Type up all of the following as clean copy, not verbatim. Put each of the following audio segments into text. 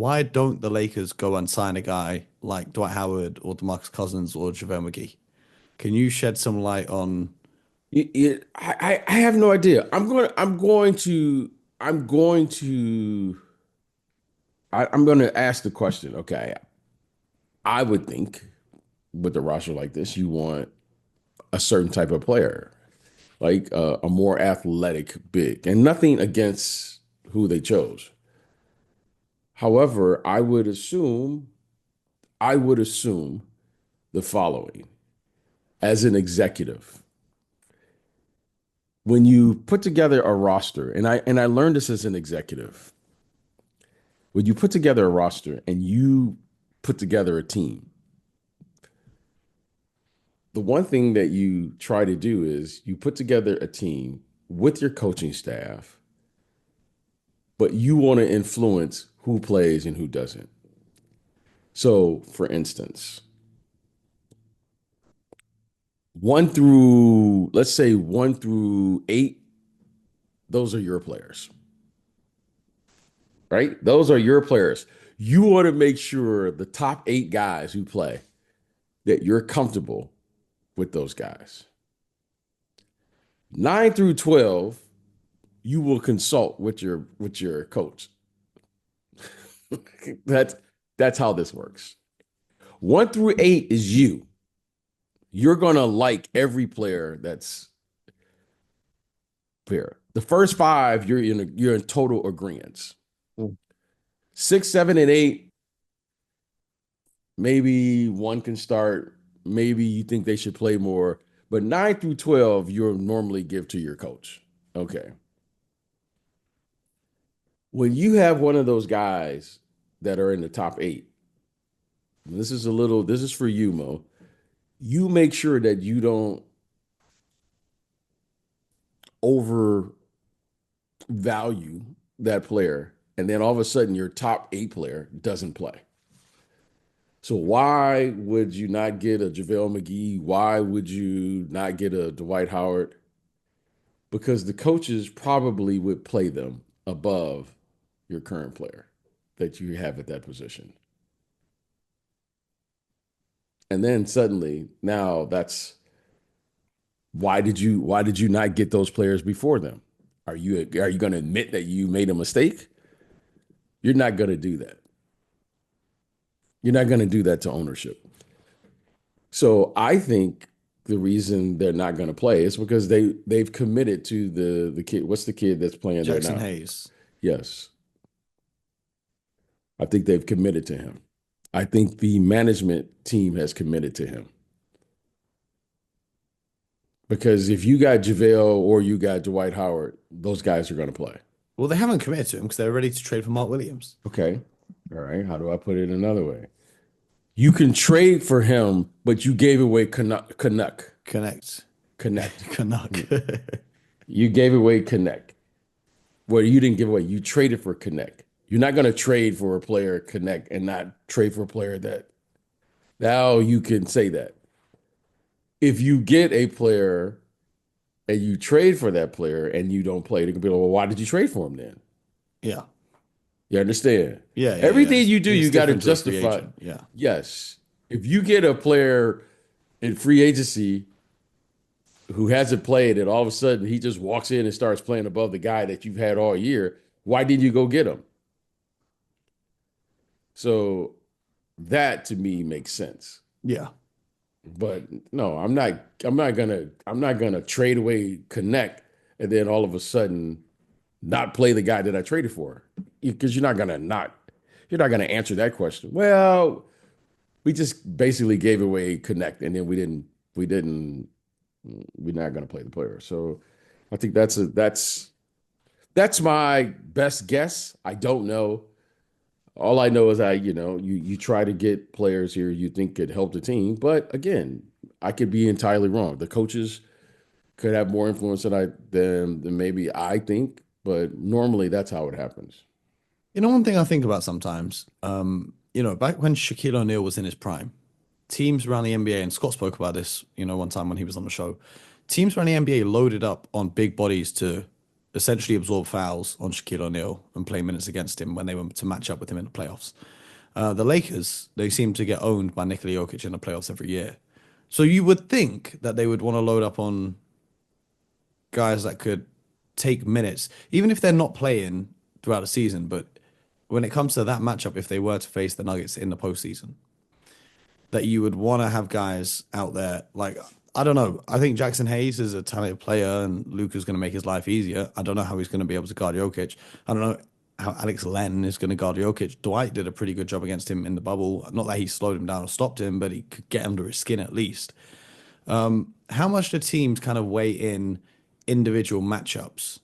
why don't the Lakers go and sign a guy like Dwight Howard or DeMarcus Cousins or JaVale McGee? Can you shed some light on? I have no idea. I'm going to ask the question. Okay, I would think with a roster like this, you want a certain type of player, like a more athletic big, and nothing against who they chose. However, I would assume the following as an executive. When you put together a roster, and I learned this as an executive, when you put together a roster and you put together a team, the one thing that you try to do is you put together a team with your coaching staff, but you want to influence who plays and who doesn't. So, for instance, let's say 1 through 8, those are your players, right? Those are your players. You want to make sure the top 8 guys who play, that you're comfortable with those guys. 9 through 12, you will consult with your coach. That's that's how this works. 1 through 8 is you. You're gonna like every player that's here. The first 5, you're in total agreement. Mm. 6, 7, and 8, maybe one can start. Maybe you think they should play more, but 9 through 12, you'll normally give to your coach. Okay. When you have one of those guys that are in the top 8, this is for you, Mo. You make sure that you don't overvalue that player, and then all of a sudden your top 8 player doesn't play. So why would you not get a JaVale McGee? Why would you not get a Dwight Howard? Because the coaches probably would play them above your current player that you have at that position. And then suddenly, now that's why did you not get those players before them? Are you going to admit that you made a mistake? You're not going to do that. You're not going to do that to ownership. So I think the reason they're not going to play is because they've committed to the kid. What's the kid that's playing there Jaxson now? Hayes. Yes, I think they've committed to him. I think the management team has committed to him. Because if you got JaVale or you got Dwight Howard, those guys are going to play. Well, they haven't committed to him because they're ready to trade for Mark Williams. Okay. All right. How do I put it another way? You can trade for him, but you gave away Canuck. Connect. Connect. Canuck. You gave away Connect. Well, you didn't give away. You traded for Connect. You're not going to trade for a player Connect and not trade for a player that. Now you can say that. If you get a player and you trade for that player and you don't play, they can be like, well, why did you trade for him then? Yeah. You understand? Yeah. Everything you do, It's you got to different to a free justify. agent. Yeah. Yes. If you get a player in free agency who hasn't played and all of a sudden he just walks in and starts playing above the guy that you've had all year, why didn't you go get him? So that to me makes sense. Yeah. But no, I'm not gonna trade away Connect and then all of a sudden not play the guy that I traded for. Because you're not gonna answer that question. Well, we just basically gave away Connect and then we're not gonna play the player. So I think that's my best guess. I don't know. All I know is you try to get players here you think could help the team, but again, I could be entirely wrong. The coaches could have more influence than maybe I think, but normally that's how it happens. One thing I think about sometimes, back when Shaquille O'Neal was in his prime, teams around the NBA, and Scott spoke about this, one time when he was on the show, teams around the NBA loaded up on big bodies to essentially absorb fouls on Shaquille O'Neal and play minutes against him when they were to match up with him in the playoffs. The Lakers, they seem to get owned by Nikola Jokic in the playoffs every year. So you would think that they would want to load up on guys that could take minutes, even if they're not playing throughout the season. But when it comes to that matchup, if they were to face the Nuggets in the postseason, that you would want to have guys out there like I don't know. I think Jaxson Hayes is a talented player, and Luka's going to make his life easier. I don't know how he's going to be able to guard Jokic. I don't know how Alex Len is going to guard Jokic. Dwight did a pretty good job against him in the bubble. Not that he slowed him down or stopped him, but he could get under his skin at least. How much do teams kind of weigh in individual matchups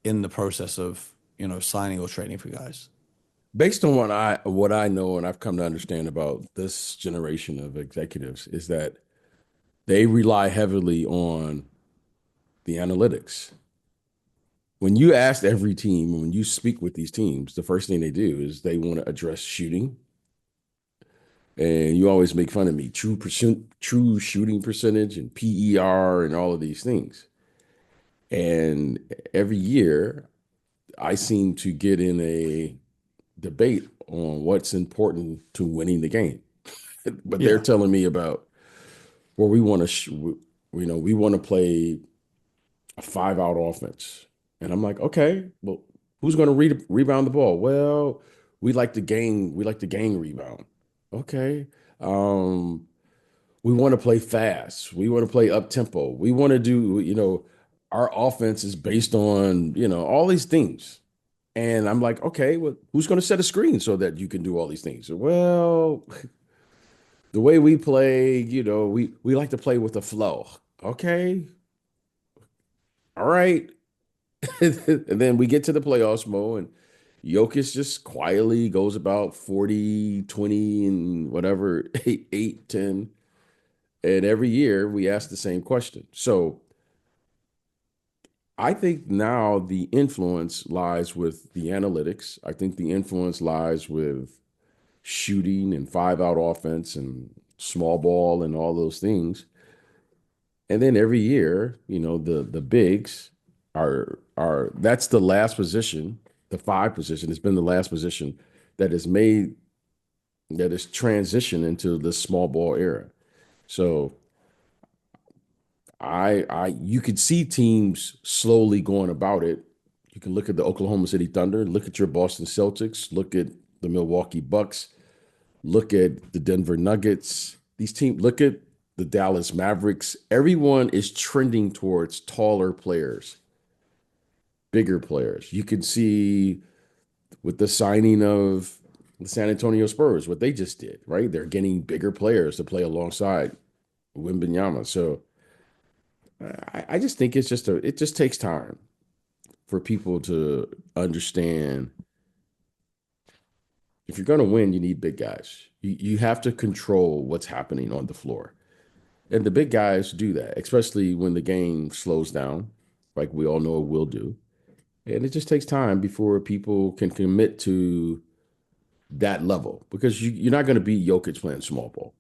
in the process of, signing or trading for guys? Based on what I know and I've come to understand about this generation of executives is that they rely heavily on the analytics. When you ask every team, when you speak with these teams, the first thing they do is they want to address shooting. And you always make fun of me, true shooting percentage and PER and all of these things. And every year I seem to get in a debate on what's important to winning the game. But they're Yeah. telling me about, well, we want to play a 5-out offense. And I'm like, okay, well, who's going to rebound the ball? Well, we like the gang rebound. Okay. We want to play fast. We want to play up tempo. We want to do, our offense is based on, all these things. And I'm like, okay, well, who's going to set a screen so that you can do all these things? Well, the way we play, we like to play with the flow. Okay. All right. And then we get to the playoffs, Mo, and Jokic just quietly goes about 40, 20, and whatever, 8, 10. And every year we ask the same question. So I think now the influence lies with the analytics. I think the influence lies with shooting and 5-out offense and small ball and all those things. And then every year, the bigs are that's the last position, the 5 position has been the last position that has transitioned into the small ball era. So you could see teams slowly going about it. You can look at the Oklahoma City Thunder, look at your Boston Celtics, look at the Milwaukee Bucks, look at the Denver Nuggets. These teams, look at the Dallas Mavericks. Everyone is trending towards taller players, bigger players. You can see with the signing of the San Antonio Spurs, what they just did, right? They're getting bigger players to play alongside Wembanyama. So I just think it just takes time for people to understand if you're going to win, you need big guys. You have to control what's happening on the floor. And the big guys do that, especially when the game slows down, like we all know it will do. And it just takes time before people can commit to that level because you're not going to beat Jokic playing small ball.